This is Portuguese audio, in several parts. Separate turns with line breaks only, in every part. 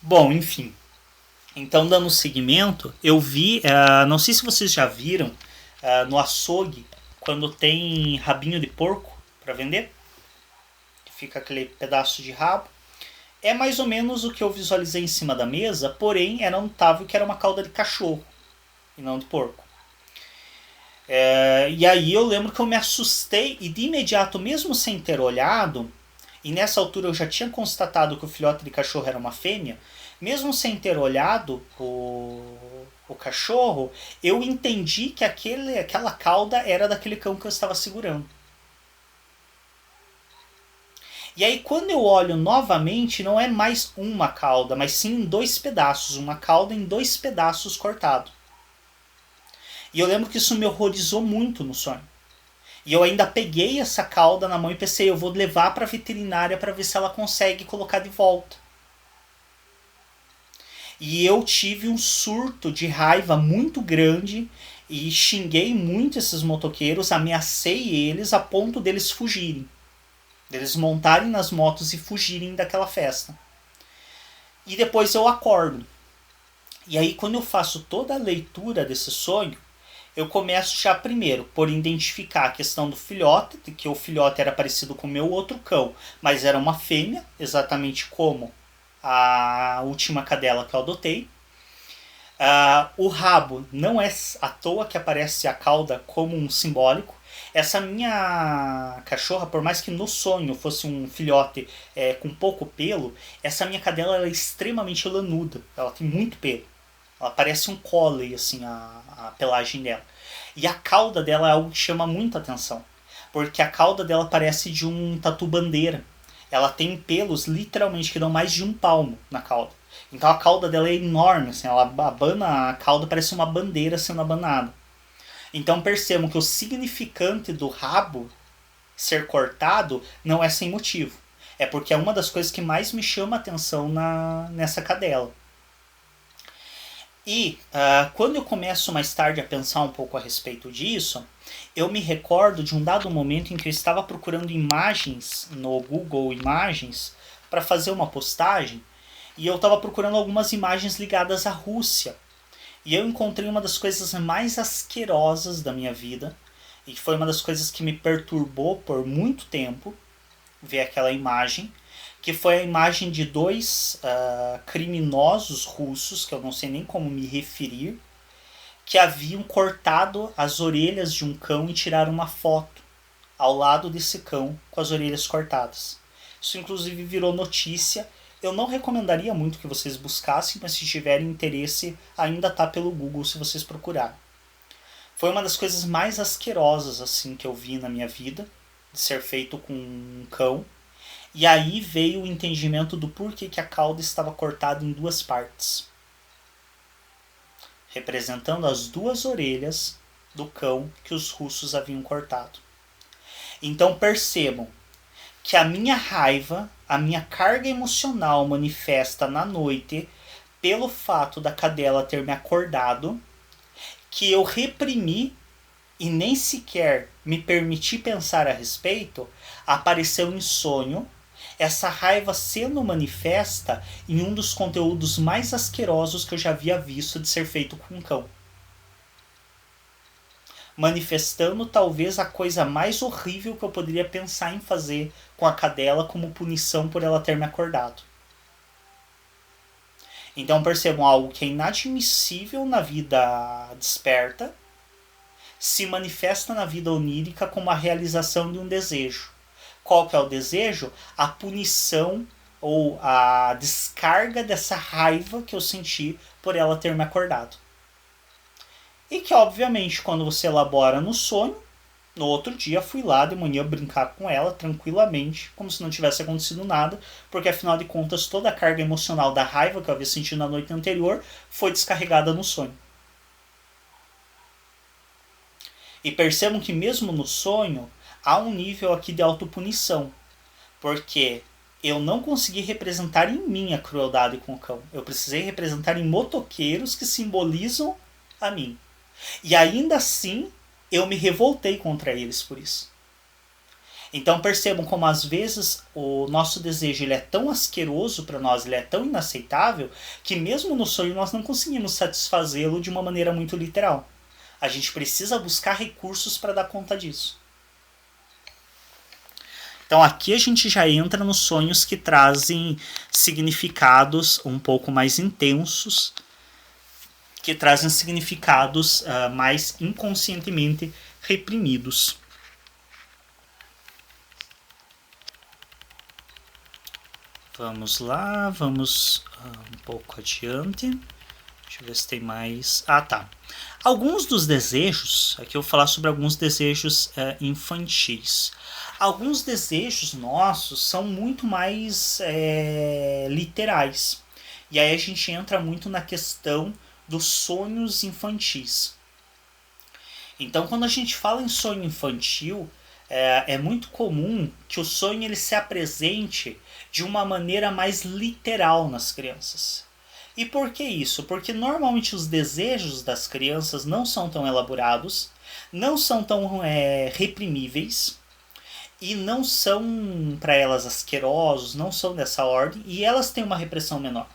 Bom, enfim. Então, dando seguimento, eu vi, não sei se vocês já viram, no açougue, quando tem rabinho de porco para vender, que fica aquele pedaço de rabo. É mais ou menos o que eu visualizei em cima da mesa, porém era notável que era uma cauda de cachorro e não de porco. E aí eu lembro que eu me assustei e de imediato, mesmo sem ter olhado, e nessa altura eu já tinha constatado que o filhote de cachorro era uma fêmea, mesmo sem ter olhado o cachorro, eu entendi que aquela cauda era daquele cão que eu estava segurando. E aí quando eu olho novamente, não é mais uma cauda, mas sim em dois pedaços, uma cauda em dois pedaços cortado. E eu lembro que isso me horrorizou muito no sonho. E eu ainda peguei essa cauda na mão e pensei, eu vou levar para a veterinária para ver se ela consegue colocar de volta. E eu tive um surto de raiva muito grande e xinguei muito esses motoqueiros, ameacei eles a ponto deles fugirem. Deles montarem nas motos e fugirem daquela festa. E depois eu acordo. E aí quando eu faço toda a leitura desse sonho, eu começo já primeiro por identificar a questão do filhote, de que o filhote era parecido com o meu outro cão, mas era uma fêmea, exatamente como a última cadela que eu adotei. O rabo não é à toa que aparece a cauda como um simbólico. Essa minha cachorra, por mais que no sonho fosse um filhote com pouco pelo, essa minha cadela ela é extremamente lanuda. Ela tem muito pelo. Ela parece um collie, assim, a pelagem dela. E a cauda dela é algo que chama muita atenção. Porque a cauda dela parece de um tatu-bandeira. Ela tem pelos literalmente que dão mais de um palmo na cauda. Então a cauda dela é enorme, assim, ela abana a cauda, parece uma bandeira sendo abanada. Então percebam que o significante do rabo ser cortado não é sem motivo. É porque é uma das coisas que mais me chama a atenção nessa cadela. E quando eu começo mais tarde a pensar um pouco a respeito disso, eu me recordo de um dado momento em que eu estava procurando imagens no Google Imagens para fazer uma postagem e eu estava procurando algumas imagens ligadas à Rússia. E eu encontrei uma das coisas mais asquerosas da minha vida e foi uma das coisas que me perturbou por muito tempo ver aquela imagem, que foi a imagem de dois criminosos russos, que eu não sei nem como me referir, que haviam cortado as orelhas de um cão e tiraram uma foto ao lado desse cão com as orelhas cortadas. Isso inclusive virou notícia. Eu não recomendaria muito que vocês buscassem, mas se tiverem interesse, ainda está pelo Google se vocês procurarem. Foi uma das coisas mais asquerosas assim que eu vi na minha vida, de ser feito com um cão. E aí veio o entendimento do porquê que a cauda estava cortada em duas partes, representando as duas orelhas do cão que os russos haviam cortado. Então percebam que a minha raiva, a minha carga emocional manifesta na noite pelo fato da cadela ter me acordado, que eu reprimi e nem sequer me permiti pensar a respeito, apareceu em sonho, essa raiva sendo manifesta em um dos conteúdos mais asquerosos que eu já havia visto de ser feito com um cão. Manifestando talvez a coisa mais horrível que eu poderia pensar em fazer com a cadela como punição por ela ter me acordado. Então percebam, algo que é inadmissível na vida desperta se manifesta na vida onírica como a realização de um desejo. Qual que é o desejo? A punição ou a descarga dessa raiva que eu senti por ela ter me acordado. E que obviamente quando você elabora no sonho, no outro dia fui lá de manhã brincar com ela tranquilamente, como se não tivesse acontecido nada, porque afinal de contas toda a carga emocional da raiva que eu havia sentido na noite anterior foi descarregada no sonho. E percebam que mesmo no sonho há um nível aqui de autopunição, porque eu não consegui representar em mim a crueldade com o cão. Eu precisei representar em motoqueiros que simbolizam a mim. E ainda assim eu me revoltei contra eles por isso. Então percebam como às vezes o nosso desejo ele é tão asqueroso para nós, ele é tão inaceitável, que mesmo no sonho nós não conseguimos satisfazê-lo de uma maneira muito literal. A gente precisa buscar recursos para dar conta disso. Então aqui a gente já entra nos sonhos que trazem significados um pouco mais intensos, que trazem significados mais inconscientemente reprimidos. Vamos lá, vamos um pouco adiante. Deixa eu ver se tem mais. Ah, tá. Alguns dos desejos, aqui eu vou falar sobre alguns desejos infantis. Alguns desejos nossos são muito mais literais. E aí a gente entra muito na questão dos sonhos infantis. Então, quando a gente fala em sonho infantil, é muito comum que o sonho ele se apresente de uma maneira mais literal nas crianças. E por que isso? Porque normalmente os desejos das crianças não são tão elaborados, não são tão reprimíveis, e não são para elas asquerosos, não são dessa ordem, e elas têm uma repressão menor.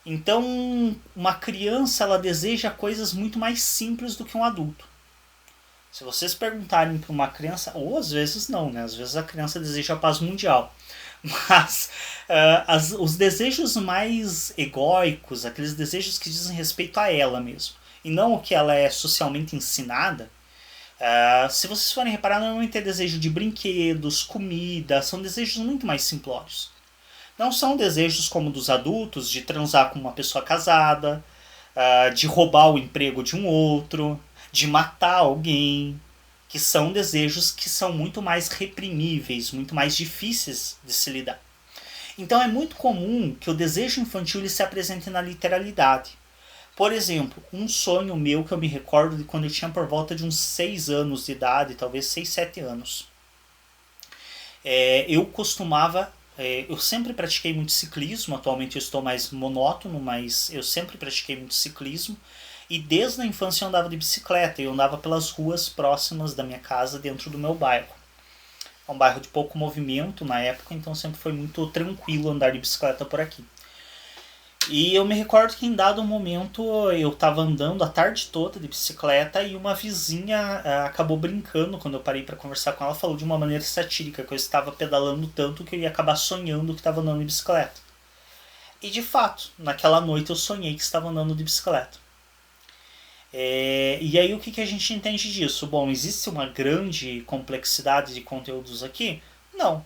Então, uma criança ela deseja coisas muito mais simples do que um adulto. Se vocês perguntarem para uma criança, ou às vezes não, né? Às vezes a criança deseja a paz mundial. Mas os desejos mais egóicos, aqueles desejos que dizem respeito a ela mesmo, e não o que ela é socialmente ensinada, se vocês forem reparar, normalmente tem desejo de brinquedos, comida, são desejos muito mais simplórios. Não são desejos como dos adultos, de transar com uma pessoa casada, de roubar o emprego de um outro, de matar alguém, que são desejos que são muito mais reprimíveis, muito mais difíceis de se lidar. Então é muito comum que o desejo infantil ele se apresente na literalidade. Por exemplo, um sonho meu que eu me recordo de quando eu tinha por volta de uns 6 anos de idade, talvez 6, 7 anos. Eu costumava... eu sempre pratiquei muito ciclismo, atualmente eu estou mais monótono, mas eu sempre pratiquei muito ciclismo. E desde a infância eu andava de bicicleta, eu andava pelas ruas próximas da minha casa, dentro do meu bairro. É um bairro de pouco movimento na época, então sempre foi muito tranquilo andar de bicicleta por aqui. E eu me recordo que em dado momento eu estava andando a tarde toda de bicicleta e uma vizinha acabou brincando quando eu parei para conversar com ela, falou de uma maneira satírica que eu estava pedalando tanto que eu ia acabar sonhando que estava andando de bicicleta. E de fato, naquela noite eu sonhei que estava andando de bicicleta. E aí o que a gente entende disso? Bom, existe uma grande complexidade de conteúdos aqui? Não.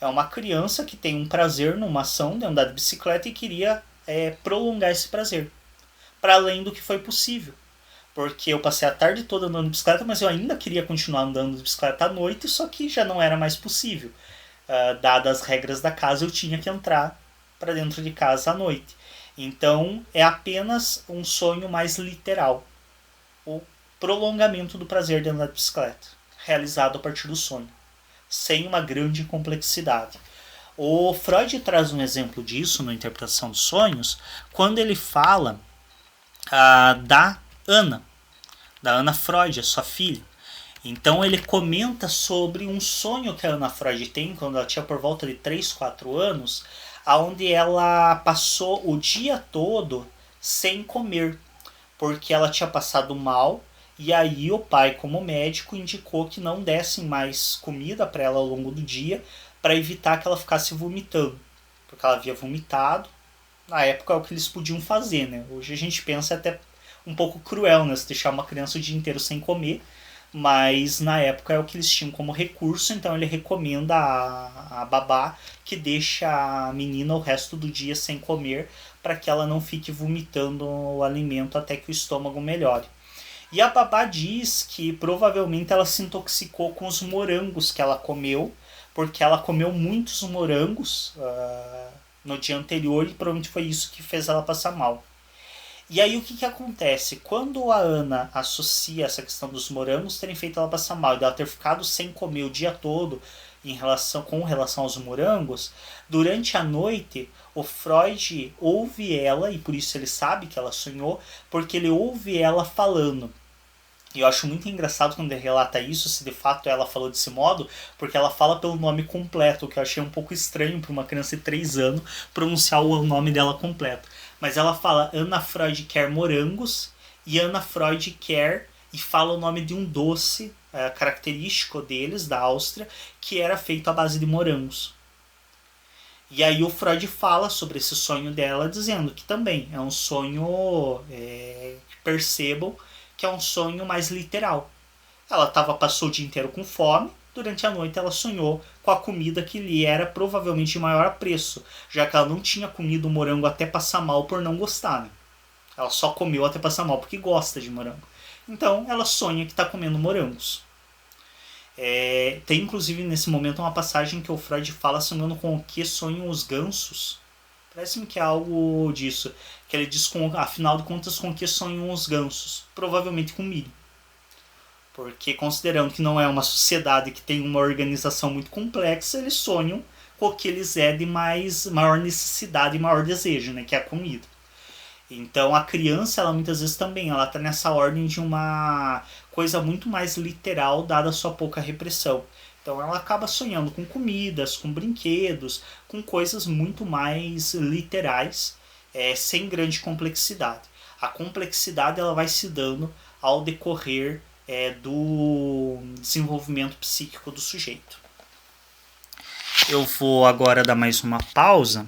É uma criança que tem um prazer numa ação de andar de bicicleta e queria prolongar esse prazer, para além do que foi possível. Porque eu passei a tarde toda andando de bicicleta, mas eu ainda queria continuar andando de bicicleta à noite, só que já não era mais possível. Dadas as regras da casa, eu tinha que entrar para dentro de casa à noite. Então é apenas um sonho mais literal. O prolongamento do prazer de andar de bicicleta, realizado a partir do sonho, sem uma grande complexidade. O Freud traz um exemplo disso na interpretação dos sonhos, quando ele fala da Ana Freud, a sua filha. Então ele comenta sobre um sonho que a Ana Freud tem quando ela tinha por volta de 3, 4 anos, onde ela passou o dia todo sem comer, porque ela tinha passado mal, e aí o pai, como médico, indicou que não dessem mais comida para ela ao longo do dia, para evitar que ela ficasse vomitando, porque ela havia vomitado. Na época é o que eles podiam fazer, né? Hoje a gente pensa até um pouco cruel, né? Se deixar uma criança o dia inteiro sem comer, mas na época é o que eles tinham como recurso, então ele recomenda a babá que deixa a menina o resto do dia sem comer, para que ela não fique vomitando o alimento até que o estômago melhore. E a babá diz que provavelmente ela se intoxicou com os morangos que ela comeu, porque ela comeu muitos morangos no dia anterior e provavelmente foi isso que fez ela passar mal. E aí o que acontece? Quando a Ana associa essa questão dos morangos terem feito ela passar mal e dela ter ficado sem comer o dia todo com relação aos morangos, durante a noite o Freud ouve ela, e por isso ele sabe que ela sonhou, porque ele ouve ela falando: E eu acho muito engraçado quando ele relata isso, se de fato ela falou desse modo, porque ela fala pelo nome completo, que eu achei um pouco estranho para uma criança de 3 anos pronunciar o nome dela completo. Mas ela fala Ana Freud quer morangos e Ana Freud quer, e fala o nome de um doce característico deles, da Áustria, que era feito à base de morangos. E aí o Freud fala sobre esse sonho dela, dizendo que também é um sonho, percebam, que é um sonho mais literal. Ela passou o dia inteiro com fome, durante a noite ela sonhou com a comida que lhe era provavelmente de maior apreço, já que ela não tinha comido o morango até passar mal por não gostar. Né? Ela só comeu até passar mal porque gosta de morango. Então ela sonha que está comendo morangos. Tem inclusive nesse momento uma passagem que o Freud fala sonhando com o que sonham os gansos. Parece-me que é algo disso. Que ele diz, afinal de contas, com o que sonham os gansos. Provavelmente com milho. Porque considerando que não é uma sociedade que tem uma organização muito complexa, eles sonham com o que eles é de maior necessidade e maior desejo, né? Que é a comida. Então a criança, ela muitas vezes também, ela está nessa ordem de uma coisa muito mais literal, dada a sua pouca repressão. Então ela acaba sonhando com comidas, com brinquedos, com coisas muito mais literais, sem grande complexidade. A complexidade ela vai se dando ao decorrer do desenvolvimento psíquico do sujeito. Eu vou agora dar mais uma pausa